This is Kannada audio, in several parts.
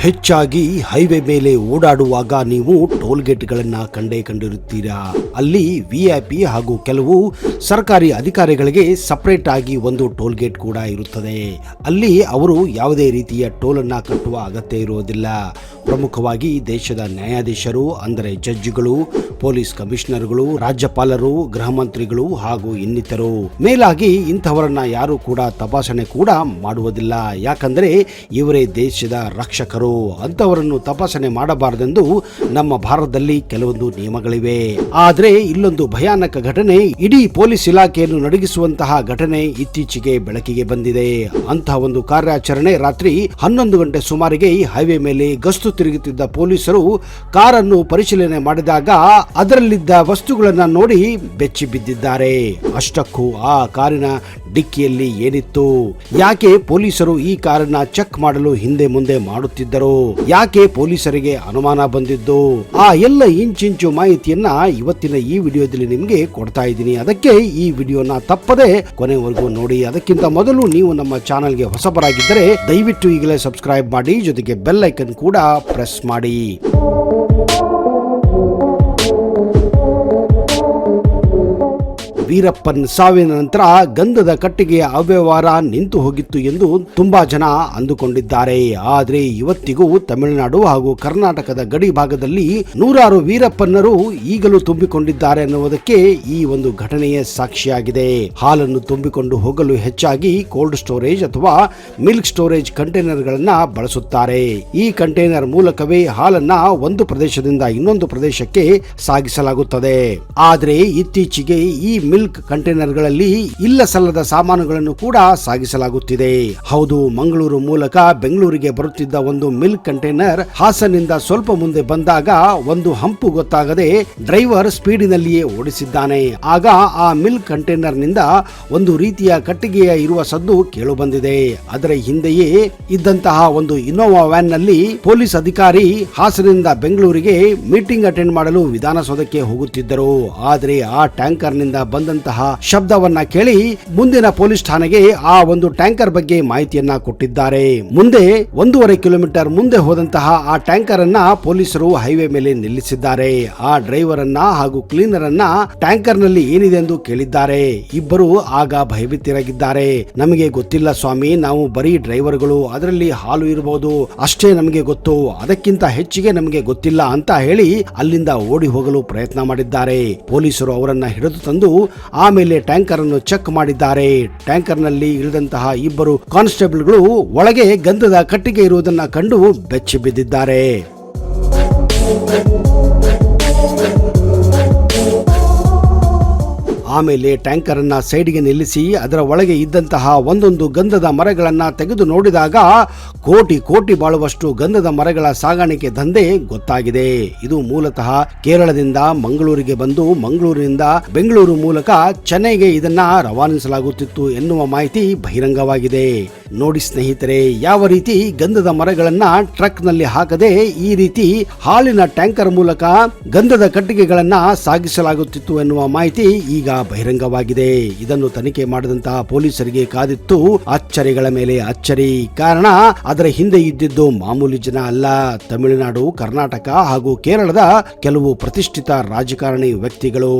ಹೆಚ್ಚಾಗಿ ಹೈವೇ ಮೇಲೆ ಓಡಾಡುವಾಗ ನೀವು ಟೋಲ್ ಗೇಟ್ಗಳನ್ನು ಕಂಡಿರುತ್ತೀರಾ. ಅಲ್ಲಿ ವಿಐಪಿ ಹಾಗೂ ಕೆಲವು ಸರ್ಕಾರಿ ಅಧಿಕಾರಿಗಳಿಗೆ ಸಪರೇಟ್ ಆಗಿ ಒಂದು ಟೋಲ್ ಗೇಟ್ ಕೂಡ ಇರುತ್ತದೆ. ಅಲ್ಲಿ ಅವರು ಯಾವುದೇ ರೀತಿಯ ಟೋಲ್ ಅನ್ನು ಕಟ್ಟುವ ಅಗತ್ಯ ಇರುವುದಿಲ್ಲ. ಪ್ರಮುಖವಾಗಿ ದೇಶದ ನ್ಯಾಯಾಧೀಶರು ಅಂದರೆ ಜಡ್ಜ್ಗಳು, ಪೊಲೀಸ್ ಕಮಿಷನರ್ಗಳು, ರಾಜ್ಯಪಾಲರು, ಗೃಹ ಮಂತ್ರಿಗಳು ಹಾಗೂ ಇನ್ನಿತರು. ಮೇಲಾಗಿ ಇಂಥವರನ್ನ ಯಾರು ಕೂಡ ತಪಾಸಣೆ ಕೂಡ ಮಾಡುವುದಿಲ್ಲ. ಯಾಕಂದ್ರೆ ಇವರೇ ದೇಶದ ರಕ್ಷಕರು. ಅಂತವರನ್ನು ತಪಾಸಣೆ ಮಾಡಬಾರದೆಂದು ನಮ್ಮ ಭಾರತದಲ್ಲಿ ಕೆಲವೊಂದು ನಿಯಮಗಳಿವೆ. ಆದ್ರೆ ಇಲ್ಲೊಂದು ಭಯಾನಕ ಘಟನೆ, ಇಡೀ ಪೊಲೀಸ್ ಇಲಾಖೆಯನ್ನು ನಡುಗಿಸುವಂತಹ ಘಟನೆ ಇತ್ತೀಚೆಗೆ ಬೆಳಕಿಗೆ ಬಂದಿದೆ. ಅಂತಹ ಒಂದು ಕಾರ್ಯಾಚರಣೆ ರಾತ್ರಿ 11 ಗಂಟೆ ಸುಮಾರಿಗೆ ಹೈವೇ ಮೇಲೆ ಗಸ್ತು ತಿರುಗುತ್ತಿದ್ದ ಪೊಲೀಸರು ಕಾರನ್ನು ಪರಿಶೀಲನೆ ಮಾಡಿದಾಗ ಅದರಲ್ಲಿದ್ದ ವಸ್ತುಗಳನ್ನ ನೋಡಿ ಬೆಚ್ಚಿ ಬಿದ್ದಿದ್ದಾರೆ. ಅಷ್ಟಕ್ಕೂ ಆ ಕಾರಿನ ಡಿಕ್ಕಿಯಲ್ಲಿ ಏನಿತ್ತು? ಯಾಕೆ ಪೊಲೀಸರು ಈ ಕಾರನ್ನ ಚೆಕ್ ಮಾಡಲು ಹಿಂದೆ ಮುಂದೆ ಮಾಡುತ್ತಿದ್ದರು? ಯಾಕೆ ಪೊಲೀಸರಿಗೆ ಅನುಮಾನ ಬಂದಿದ್ದು? ಆ ಎಲ್ಲ ಇಂಚಿಂಚು ಮಾಹಿತಿಯನ್ನ ಇವತ್ತಿನ ಈ ವಿಡಿಯೋದಲ್ಲಿ ನಿಮಗೆ ಕೊಡ್ತಾ ಇದ್ದೀನಿ. ಅದಕ್ಕೆ ಈ ವಿಡಿಯೋನ ತಪ್ಪದೆ ಕೊನೆವರೆಗೂ ನೋಡಿ. ಅದಕ್ಕಿಂತ ಮೊದಲು ನೀವು ನಮ್ಮ ಚಾನೆಲ್ಗೆ ಹೊಸಬರಾಗಿದ್ದರೆ ದಯವಿಟ್ಟು ಈಗಲೇ ಸಬ್ಸ್ಕ್ರೈಬ್ ಮಾಡಿ, ಜೊತೆಗೆ ಬೆಲ್ ಐಕನ್ ಕೂಡ ಪ್ರೆಸ್ ಮಾಡಿ. ವೀರಪ್ಪನ್ ಸಾವಿನ ನಂತರ ಗಂಧದ ಕಟ್ಟಿಗೆಯ ಅವ್ಯವಹಾರ ನಿಂತು ಹೋಗಿತ್ತು ಎಂದು ತುಂಬಾ ಜನ ಅಂದುಕೊಂಡಿದ್ದಾರೆ. ಆದ್ರೆ ಇವತ್ತಿಗೂ ತಮಿಳುನಾಡು ಹಾಗೂ ಕರ್ನಾಟಕದ ಗಡಿ ಭಾಗದಲ್ಲಿ ನೂರಾರು ವೀರಪ್ಪನ್ನರು ಈಗಲೂ ತುಂಬಿಕೊಂಡಿದ್ದಾರೆ ಎನ್ನುವುದಕ್ಕೆ ಈ ಒಂದು ಘಟನೆಯೇ ಸಾಕ್ಷಿಯಾಗಿದೆ. ಹಾಲನ್ನು ತುಂಬಿಕೊಂಡು ಹೋಗಲು ಹೆಚ್ಚಾಗಿ ಕೋಲ್ಡ್ ಸ್ಟೋರೇಜ್ ಅಥವಾ ಮಿಲ್ಕ್ ಸ್ಟೋರೇಜ್ ಕಂಟೈನರ್ ಗಳನ್ನ ಬಳಸುತ್ತಾರೆ. ಈ ಕಂಟೈನರ್ ಮೂಲಕವೇ ಹಾಲನ್ನ ಒಂದು ಪ್ರದೇಶದಿಂದ ಇನ್ನೊಂದು ಪ್ರದೇಶಕ್ಕೆ ಸಾಗಿಸಲಾಗುತ್ತದೆ. ಆದ್ರೆ ಇತ್ತೀಚೆಗೆ ಈ ಮಿಲ್ಕ್ ಕಂಟೈನರ್ ಗಳಲ್ಲಿ ಇಲ್ಲ ಸಲ್ಲದ ಸಾಮಾನುಗಳನ್ನು ಕೂಡ ಸಾಗಿಸಲಾಗುತ್ತಿದೆ. ಹೌದು, ಮಂಗಳೂರು ಮೂಲಕ ಬೆಂಗಳೂರಿಗೆ ಬರುತ್ತಿದ್ದ ಒಂದು ಮಿಲ್ಕ್ ಕಂಟೈನರ್ ಹಾಸನಿಂದ ಸ್ವಲ್ಪ ಮುಂದೆ ಬಂದಾಗ ಒಂದು ಹಂಪು ಗೊತ್ತಾಗದೆ ಡ್ರೈವರ್ ಸ್ಪೀಡಿನಲ್ಲಿಯೇ ಓಡಿಸಿದ್ದಾನೆ. ಆಗ ಆ ಮಿಲ್ಕ್ ಕಂಟೈನರ್ ನಿಂದ ಒಂದು ರೀತಿಯ ಕಟ್ಟಿಗೆಯ ಇರುವ ಸದ್ದು ಕೇಳು ಬಂದಿದೆ. ಅದರ ಹಿಂದೆಯೇ ಇದ್ದಂತಹ ಒಂದು ಇನೋವಾ ವ್ಯಾನ್ ನಲ್ಲಿ ಪೊಲೀಸ್ ಅಧಿಕಾರಿ ಹಾಸನಿಂದ ಬೆಂಗಳೂರಿಗೆ ಮೀಟಿಂಗ್ ಅಟೆಂಡ್ ಮಾಡಲು ವಿಧಾನಸೌಧಕ್ಕೆ ಹೋಗುತ್ತಿದ್ದರು. ಆದ್ರೆ ಆ ಟ್ಯಾಂಕರ್ ನಿಂದ ಬಂದಂತಹ ಶಬ್ದವನ್ನ ಕೇಳಿ ಮುಂದಿನ ಪೊಲೀಸ್ ಠಾಣೆಗೆ ಆ ಒಂದು ಟ್ಯಾಂಕರ್ ಬಗ್ಗೆ ಮಾಹಿತಿಯನ್ನ ಕೊಟ್ಟಿದ್ದಾರೆ. ಮುಂದೆ 1.5 ಕಿಲೋಮೀಟರ್ ಮುಂದೆ ಹೋದಂತಹ ಆ ಟ್ಯಾಂಕರ್ ಅನ್ನ ಪೊಲೀಸರು ಹೈವೇ ಮೇಲೆ ನಿಲ್ಲಿಸಿದ್ದಾರೆ. ಆ ಡ್ರೈವರ್ ಅನ್ನ ಹಾಗೂ ಕ್ಲೀನರ್ ಅನ್ನ ಟ್ಯಾಂಕರ್ ನಲ್ಲಿ ಏನಿದೆ ಎಂದು ಕೇಳಿದ್ದಾರೆ. ಇಬ್ಬರು ಆಗ ಭಯಭೀತರಾಗಿದ್ದಾರೆ. ನಮಗೆ ಗೊತ್ತಿಲ್ಲ ಸ್ವಾಮಿ, ನಾವು ಬರೀ ಡ್ರೈವರ್ಗಳು, ಅದರಲ್ಲಿ ಹಾಲು ಇರಬಹುದು ಅಷ್ಟೇ ನಮಗೆ ಗೊತ್ತು, ಅದಕ್ಕಿಂತ ಹೆಚ್ಚಿಗೆ ನಮಗೆ ಗೊತ್ತಿಲ್ಲ ಅಂತ ಹೇಳಿ ಅಲ್ಲಿಂದ ಓಡಿ ಹೋಗಲು ಪ್ರಯತ್ನ ಮಾಡಿದ್ದಾರೆ. ಪೊಲೀಸರು ಅವರನ್ನ ಹಿಡಿದು ತಂದು ಆಮೇಲೆ ಟ್ಯಾಂಕರ್ ಅನ್ನು ಚೆಕ್ ಮಾಡಿದ್ದಾರೆ. ಟ್ಯಾಂಕರ್ ನಲ್ಲಿ ಇಳಿದಂತಹ ಇಬ್ಬರು ಕಾನ್ಸ್ಟೇಬಲ್ಗಳು ಒಳಗೆ ಗಂಧದ ಕಟ್ಟಿಗೆ ಇರುವುದನ್ನು ಕಂಡು ಬೆಚ್ಚಿ ಬಿದ್ದಿದ್ದಾರೆ. ಆಮೇಲೆ ಟ್ಯಾಂಕರ್ ಅನ್ನ ಸೈಡ್ಗೆ ನಿಲ್ಲಿಸಿ ಅದರ ಒಳಗೆ ಇದ್ದಂತಹ ಒಂದೊಂದು ಗಂಧದ ಮರಗಳನ್ನ ತೆಗೆದು ನೋಡಿದಾಗ ಕೋಟಿ ಕೋಟಿ ಬಾಳುವಷ್ಟು ಗಂಧದ ಮರಗಳ ಸಾಗಾಣಿಕೆ ದಂಧೆ ಗೊತ್ತಾಗಿದೆ. ಇದು ಮೂಲತಃ ಕೇರಳದಿಂದ ಮಂಗಳೂರಿಗೆ ಬಂದು ಮಂಗಳೂರಿನಿಂದ ಬೆಂಗಳೂರು ಮೂಲಕ ಚೆನ್ನೈಗೆ ಇದನ್ನ ರವಾನಿಸಲಾಗುತ್ತಿತ್ತು ಎನ್ನುವ ಮಾಹಿತಿ ಬಹಿರಂಗವಾಗಿದೆ. ನೋಡಿ ಸ್ನೇಹಿತರೆ, ಯಾವ ರೀತಿ ಗಂಧದ ಮರಗಳನ್ನ ಟ್ರಕ್ ನಲ್ಲಿ ಹಾಕದೆ ಈ ರೀತಿ ಹಾಲಿನ ಟ್ಯಾಂಕರ್ ಮೂಲಕ ಗಂಧದ ಕಟ್ಟಿಗೆಗಳನ್ನ ಸಾಗಿಸಲಾಗುತ್ತಿತ್ತು ಎನ್ನುವ ಮಾಹಿತಿ ಈಗ ಬಹಿರಂಗವಾಗಿದೆ. ಇದನ್ನು ತನಿಖೆ ಮಾಡಿದಂತಹ ಪೊಲೀಸರಿಗೆ ಕಾದಿತ್ತು ಅಚ್ಚರಿಗಳ ಮೇಲೆ ಅಚ್ಚರಿ. ಕಾರಣ ಅದರ ಹಿಂದೆ ಇದ್ದಿದ್ದು ಮಾಮೂಲಿ ಜನ ಅಲ್ಲ, ತಮಿಳುನಾಡು, ಕರ್ನಾಟಕ ಹಾಗೂ ಕೇರಳದ ಕೆಲವು ಪ್ರತಿಷ್ಠಿತ ರಾಜಕಾರಣಿ ವ್ಯಕ್ತಿಗಳು.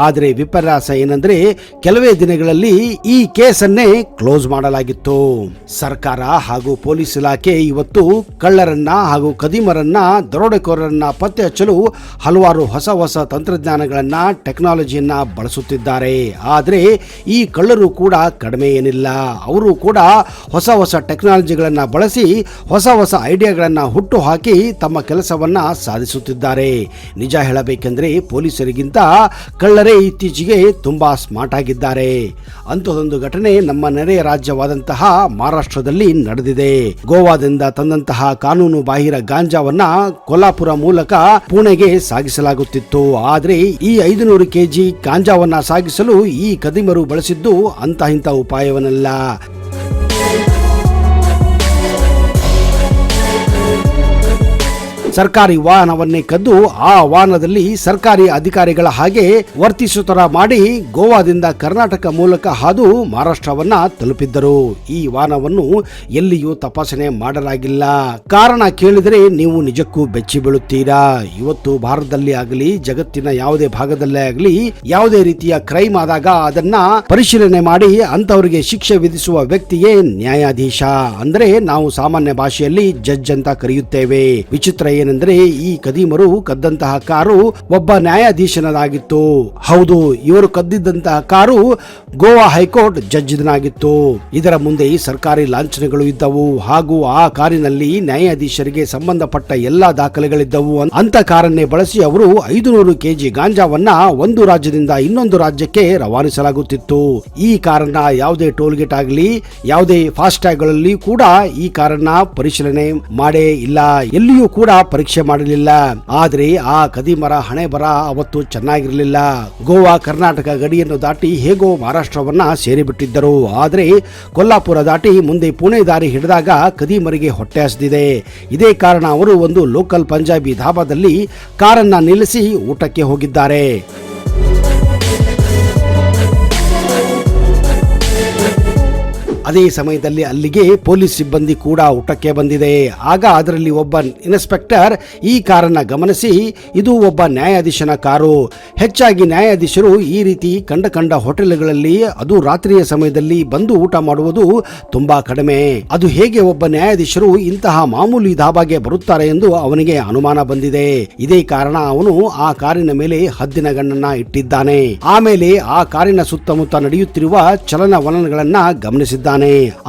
ಆದ್ರೆ ವಿಪರ್ಯಾಸ ಏನಂದ್ರೆ ಕೆಲವೇ ದಿನಗಳಲ್ಲಿ ಈ ಕೇಸನ್ನೇ ಕ್ಲೋಸ್ ಮಾಡಲಾಗಿತ್ತು. ಸರ್ಕಾರ ಹಾಗೂ ಪೊಲೀಸ್ ಇಲಾಖೆ ಇವತ್ತು ಕಳ್ಳರನ್ನ ಹಾಗೂ ಕದಿಮರನ್ನ, ದರೋಡೆಕೋರರನ್ನ ಪತ್ತೆ ಹಚ್ಚಲು ಹಲವಾರು ಹೊಸ ತಂತ್ರಜ್ಞಾನಗಳನ್ನ, ಟೆಕ್ನಾಲಜಿಯನ್ನ ಬಳಸುತ್ತಿದ್ದಾರೆ. ಆದ್ರೆ ಈ ಕಳ್ಳರು ಕೂಡ ಕಡಿಮೆ ಏನಿಲ್ಲ. ಅವರು ಕೂಡ ಹೊಸ ಟೆಕ್ನಾಲಜಿಗಳನ್ನ ಬಳಸಿ ಹೊಸ ಐಡಿಯಾಗಳನ್ನ ಹುಟ್ಟು ಹಾಕಿ ತಮ್ಮ ಕೆಲಸವನ್ನ ಸಾಧಿಸುತ್ತಿದ್ದಾರೆ. ನಿಜ ಹೇಳಬೇಕೆಂದ್ರೆ ಪೊಲೀಸರಿಗಿಂತ ಕಳ್ಳರೇ ಇತ್ತೀಚೆಗೆ ತುಂಬಾ ಸ್ಮಾರ್ಟ್ ಆಗಿದ್ದಾರೆ. ಅಂಥದೊಂದು ಘಟನೆ ನಮ್ಮ ನೆರೆಯ ರಾಜ್ಯವಾದಂತಹ ಮಹಾರಾಷ್ಟ್ರದಲ್ಲಿ ನಡೆದಿದೆ. ಗೋವಾದಿಂದ ತಂದಂತಹ ಕಾನೂನು ಬಾಹಿರ ಗಾಂಜಾವನ್ನ ಕೊಲ್ಲಾಪುರ ಮೂಲಕ ಪುಣೆಗೆ ಸಾಗಿಸಲಾಗುತ್ತಿತ್ತು. ಆದ್ರೆ ಈ 500 ಕೆಜಿ ಗಾಂಜಾವನ್ನ ಸಾಗಿಸಲು ಈ ಕದಿಮರು ಬಳಸಿದ್ದು ಇಂಥ ಉಪಾಯವನ್ನಲ್ಲ. ಸರ್ಕಾರಿ ವಾಹನವನ್ನೇ ಕದ್ದು ಆ ವಾಹನದಲ್ಲಿ ಸರ್ಕಾರಿ ಅಧಿಕಾರಿಗಳ ಹಾಗೆ ವರ್ತಿಸುತ್ತರ ಮಾಡಿ ಗೋವಾದಿಂದ ಕರ್ನಾಟಕ ಮೂಲಕ ಹಾದು ಮಹಾರಾಷ್ಟ್ರವನ್ನ ತಲುಪಿದ್ದರು. ಈ ವಾಹನವನ್ನು ಎಲ್ಲಿಯೂ ತಪಾಸಣೆ ಮಾಡಲಾಗಿಲ್ಲ. ಕಾರಣ ಕೇಳಿದರೆ ನೀವು ನಿಜಕ್ಕೂ ಬೆಚ್ಚಿ ಬೀಳುತ್ತೀರಾ. ಇವತ್ತು ಭಾರತದಲ್ಲಿ ಆಗಲಿ ಜಗತ್ತಿನ ಯಾವುದೇ ಭಾಗದಲ್ಲೇ ಆಗಲಿ ಯಾವುದೇ ರೀತಿಯ ಕ್ರೈಮ್ ಆದಾಗ ಅದನ್ನ ಪರಿಶೀಲನೆ ಮಾಡಿ ಅಂತವರಿಗೆ ಶಿಕ್ಷೆ ವಿಧಿಸುವ ವ್ಯಕ್ತಿಯೇ ನ್ಯಾಯಾಧೀಶ. ಅಂದ್ರೆ ನಾವು ಸಾಮಾನ್ಯ ಭಾಷೆಯಲ್ಲಿ ಜಡ್ಜ್ ಅಂತ ಕರೆಯುತ್ತೇವೆ. ವಿಚಿತ್ರ ಏನೆಂದ್ರೆ ಈ ಕದೀಮರು ಕದ್ದಂತಹ ಕಾರು ಒಬ್ಬ ನ್ಯಾಯಾಧೀಶನದಾಗಿತ್ತು. ಹೌದು, ಇವರು ಕದ್ದಿದ್ದಂತಹ ಕಾರು ಗೋವಾ ಹೈಕೋರ್ಟ್ ಜಡ್ಜ್ನಾಗಿತ್ತು. ಇದರ ಮುಂದೆ ಸರ್ಕಾರಿ ಲಾಂಛನಗಳು ಇದ್ದವು ಹಾಗೂ ಆ ಕಾರಿನಲ್ಲಿ ನ್ಯಾಯಾಧೀಶರಿಗೆ ಸಂಬಂಧಪಟ್ಟ ಎಲ್ಲಾ ದಾಖಲೆಗಳಿದ್ದವು. ಅಂತ ಕಾರನ್ನೇ ಬಳಸಿ ಅವರು 500 ಕೆಜಿ ಗಾಂಜಾವನ್ನ ಒಂದು ರಾಜ್ಯದಿಂದ ಇನ್ನೊಂದು ರಾಜ್ಯಕ್ಕೆ ರವಾನಿಸಲಾಗುತ್ತಿತ್ತು. ಈ ಕಾರನ್ನ ಯಾವುದೇ ಟೋಲ್ ಗೇಟ್ ಆಗಲಿ ಯಾವುದೇ ಫಾಸ್ಟ್ ಟ್ಯಾಗ್ ಗಳಲ್ಲಿ ಕೂಡ ಈ ಕಾರನ್ನ ಪರಿಶೀಲನೆ ಮಾಡೇ ಇಲ್ಲ, ಎಲ್ಲಿಯೂ ಕೂಡ ಪರೀಕ್ಷೆ ಮಾಡಲಿಲ್ಲ. ಆದ್ರೆ ಆ ಕದೀಮರ ಹಣೆ ಬರ ಅವತ್ತು ಚೆನ್ನಾಗಿರಲಿಲ್ಲ. ಗೋವಾ ಕರ್ನಾಟಕ ಗಡಿಯನ್ನು ದಾಟಿ ಹೇಗೋ ಮಹಾರಾಷ್ಟ್ರವನ್ನ ಸೇರಿಬಿಟ್ಟಿದ್ದರು. ಆದ್ರೆ ಕೊಲ್ಲಾಪುರ ದಾಟಿ ಮುಂದೆ ಪುಣೆ ದಾರಿ ಹಿಡಿದಾಗ ಕದೀಮರಿಗೆ ಹೊಟ್ಟೆ ಹಸಿದಿದೆ. ಇದೇ ಕಾರಣ ಅವರು ಒಂದು ಲೋಕಲ್ ಪಂಜಾಬಿ ಧಾಬಾದಲ್ಲಿ ಕಾರನ್ನ ನಿಲ್ಲಿಸಿ ಊಟಕ್ಕೆ ಹೋಗಿದ್ದಾರೆ. ಅದೇ ಸಮಯದಲ್ಲಿ ಅಲ್ಲಿಗೆ ಪೊಲೀಸ್ ಸಿಬ್ಬಂದಿ ಕೂಡ ಊಟಕ್ಕೆ ಬಂದಿದೆ. ಆಗ ಅದರಲ್ಲಿ ಒಬ್ಬ ಇನ್ಸ್ಪೆಕ್ಟರ್ ಈ ಕಾರನ್ನ ಗಮನಿಸಿ ಇದು ಒಬ್ಬ ನ್ಯಾಯಾಧೀಶನ ಕಾರು. ಹೆಚ್ಚಾಗಿ ನ್ಯಾಯಾಧೀಶರು ಈ ರೀತಿ ಕಂಡ ಹೋಟೆಲ್ಗಳಲ್ಲಿ ಅದು ರಾತ್ರಿಯ ಸಮಯದಲ್ಲಿ ಬಂದು ಊಟ ಮಾಡುವುದು ತುಂಬಾ ಕಡಿಮೆ. ಅದು ಹೇಗೆ ಒಬ್ಬ ನ್ಯಾಯಾಧೀಶರು ಇಂತಹ ಮಾಮೂಲಿ ಧಾಬಾಗೆ ಬರುತ್ತಾರೆ ಎಂದು ಅವನಿಗೆ ಅನುಮಾನ ಬಂದಿದೆ. ಇದೇ ಕಾರಣ ಅವನು ಆ ಕಾರಿನ ಮೇಲೆ ಹದ್ದಿನ ಗಣ್ಣನ್ನ ಇಟ್ಟಿದ್ದಾನೆ. ಆಮೇಲೆ ಆ ಕಾರಿನ ಸುತ್ತಮುತ್ತ ನಡೆಯುತ್ತಿರುವ ಚಲನವಲನಗಳನ್ನ ಗಮನಿಸಿದ್ದಾನೆ.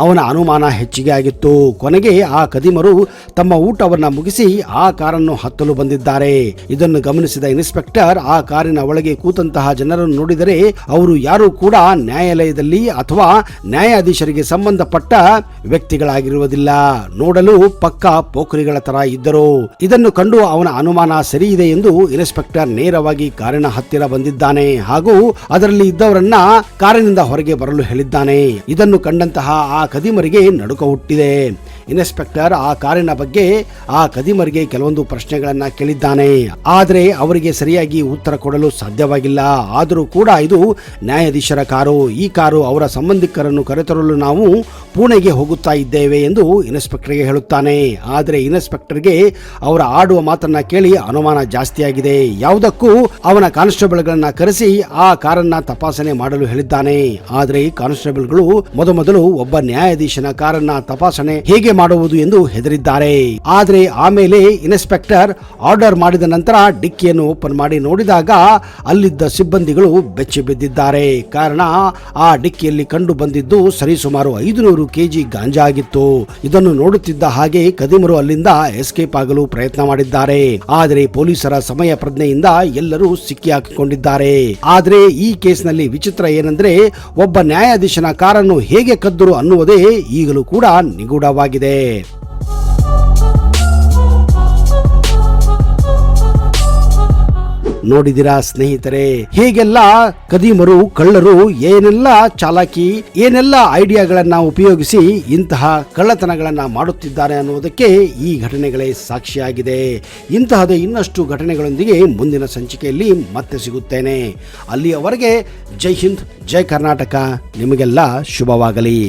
ಅವನ ಅನುಮಾನ ಹೆಚ್ಚಿಗೆ ಆಗಿತ್ತು. ಕೊನೆಗೆ ಆ ಕದೀಮರು ತಮ್ಮ ಊಟವನ್ನ ಮುಗಿಸಿ ಆ ಕಾರನ್ನು ಹತ್ತಲು ಬಂದಿದ್ದಾರೆ. ಇದನ್ನು ಗಮನಿಸಿದ ಇನ್ಸ್ಪೆಕ್ಟರ್ ಆ ಕಾರಿನ ಒಳಗೆ ಕೂತಂತಹ ಜನರನ್ನು ನೋಡಿದರೆ ಅವರು ಯಾರು ಕೂಡ ನ್ಯಾಯಾಲಯದಲ್ಲಿ ಅಥವಾ ನ್ಯಾಯಾಧೀಶರಿಗೆ ಸಂಬಂಧಪಟ್ಟ ವ್ಯಕ್ತಿಗಳಾಗಿರುವುದಿಲ್ಲ. ನೋಡಲು ಪಕ್ಕಾ ಪೋಖರಿಗಳ ತರ ಇದ್ದರು. ಇದನ್ನು ಕಂಡು ಅವನ ಅನುಮಾನ ಸರಿ ಇದೆ ಎಂದು ಇನ್ಸ್ಪೆಕ್ಟರ್ ನೇರವಾಗಿ ಕಾರಿನ ಹತ್ತಿರ ಬಂದಿದ್ದಾನೆ ಹಾಗೂ ಅದರಲ್ಲಿ ಇದ್ದವರನ್ನ ಕಾರಿನಿಂದ ಹೊರಗೆ ಬರಲು ಹೇಳಿದ್ದಾನೆ. ಇದನ್ನು ಕಂಡಂತಹ ಆ ಕದೀಮರಿಗೆ ನಡುಕ ಹುಟ್ಟಿದೆ. ಇನ್ಸ್ಪೆಕ್ಟರ್ ಆ ಕಾರಿನ ಬಗ್ಗೆ ಆ ಕದೀಮರಿಗೆ ಕೆಲವೊಂದು ಪ್ರಶ್ನೆಗಳನ್ನ ಕೇಳಿದ್ದಾನೆ. ಆದರೆ ಅವರಿಗೆ ಸರಿಯಾಗಿ ಉತ್ತರ ಕೊಡಲು ಸಾಧ್ಯವಾಗಿಲ್ಲ. ಆದರೂ ಕೂಡ ಇದು ನ್ಯಾಯಾಧೀಶರ ಕಾರು. ಈ ಕಾರು ಅವರ ಸಂಬಂಧಿಕರನ್ನು ಕರೆತರಲು ನಾವು ಪುಣೆಗೆ ಹೋಗುತ್ತಾ ಇದ್ದೇವೆ ಎಂದು ಇನ್ಸ್ಪೆಕ್ಟರ್ಗೆ ಹೇಳುತ್ತಾನೆ. ಆದರೆ ಇನ್ಸ್ಪೆಕ್ಟರ್ಗೆ ಅವರ ಆಡುವ ಮಾತನ್ನ ಕೇಳಿ ಅನುಮಾನ ಜಾಸ್ತಿಯಾಗಿದೆ. ಯಾವುದಕ್ಕೂ ಅವನ ಕಾನ್ಸ್ಟೇಬಲ್ಗಳನ್ನ ಕರೆಸಿ ಆ ಕಾರನ್ನ ತಪಾಸಣೆ ಮಾಡಲು ಹೇಳಿದ್ದಾನೆ. ಆದರೆ ಕಾನ್ಸ್ಟೇಬಲ್ಗಳು ಮೊದಲು ಒಬ್ಬ ನ್ಯಾಯಾಧೀಶನ ಕಾರನ್ನ ತಪಾಸಣೆ ಹೇಗೆ ಮಾಡುವುದು ಎಂದು ಹೆದರಿದ್ದಾರೆ. ಆದರೆ ಆಮೇಲೆ ಇನ್ಸ್ಪೆಕ್ಟರ್ ಆರ್ಡರ್ ಮಾಡಿದ ನಂತರ ಡಿಕ್ಕಿಯನ್ನು ಓಪನ್ ಮಾಡಿ ನೋಡಿದಾಗ ಅಲ್ಲಿದ್ದ ಸಿಬ್ಬಂದಿಗಳು ಬೆಚ್ಚಿ ಬಿದ್ದಿದ್ದಾರೆ. ಕಾರಣ ಆ ಡಿಕ್ಕಿಯಲ್ಲಿ ಕಂಡು ಬಂದಿದ್ದು ಸರಿಸುಮಾರು 500 ಕೆಜಿ ಗಾಂಜಾ ಆಗಿತ್ತು. ಇದನ್ನು ನೋಡುತ್ತಿದ್ದ ಹಾಗೆ ಕದೀಮರು ಅಲ್ಲಿಂದ ಎಸ್ಕೇಪ್ ಆಗಲು ಪ್ರಯತ್ನ ಮಾಡಿದ್ದಾರೆ. ಆದರೆ ಪೊಲೀಸರ ಸಮಯ ಪ್ರಜ್ಞೆಯಿಂದ ಎಲ್ಲರೂ ಸಿಕ್ಕಿ ಹಾಕಿಕೊಂಡಿದ್ದಾರೆ. ಆದರೆ ಈ ಕೇಸ್ನಲ್ಲಿ ವಿಚಿತ್ರ ಏನೆಂದ್ರೆ ಒಬ್ಬ ನ್ಯಾಯಾಧೀಶನ ಕಾರನ್ನು ಹೇಗೆ ಕದ್ದರು ಅನ್ನುವುದೇ ಈಗಲೂ ಕೂಡ ನಿಗೂಢವಾಗಿದೆ. ನೋಡಿದಿರಾ ಸ್ನೇಹಿತರೆ, ಹೇಗೆಲ್ಲ ಕದೀಮರು ಕಳ್ಳರು ಏನೆಲ್ಲ ಚಾಲಾಕಿ ಏನೆಲ್ಲ ಐಡಿಯಾಗಳನ್ನ ಉಪಯೋಗಿಸಿ ಇಂತಹ ಕಳ್ಳತನಗಳನ್ನ ಮಾಡುತ್ತಿದ್ದಾರೆ ಅನ್ನುವುದಕ್ಕೆ ಈ ಘಟನೆಗಳೇ ಸಾಕ್ಷಿಯಾಗಿದೆ. ಇಂತಹದೇ ಇನ್ನಷ್ಟು ಘಟನೆಗಳೊಂದಿಗೆ ಮುಂದಿನ ಸಂಚಿಕೆಯಲ್ಲಿ ಮತ್ತೆ ಸಿಗುತ್ತೇನೆ. ಅಲ್ಲಿಯವರೆಗೆ ಜೈ ಹಿಂದ್, ಜೈ ಕರ್ನಾಟಕ. ನಿಮಗೆಲ್ಲ ಶುಭವಾಗಲಿ.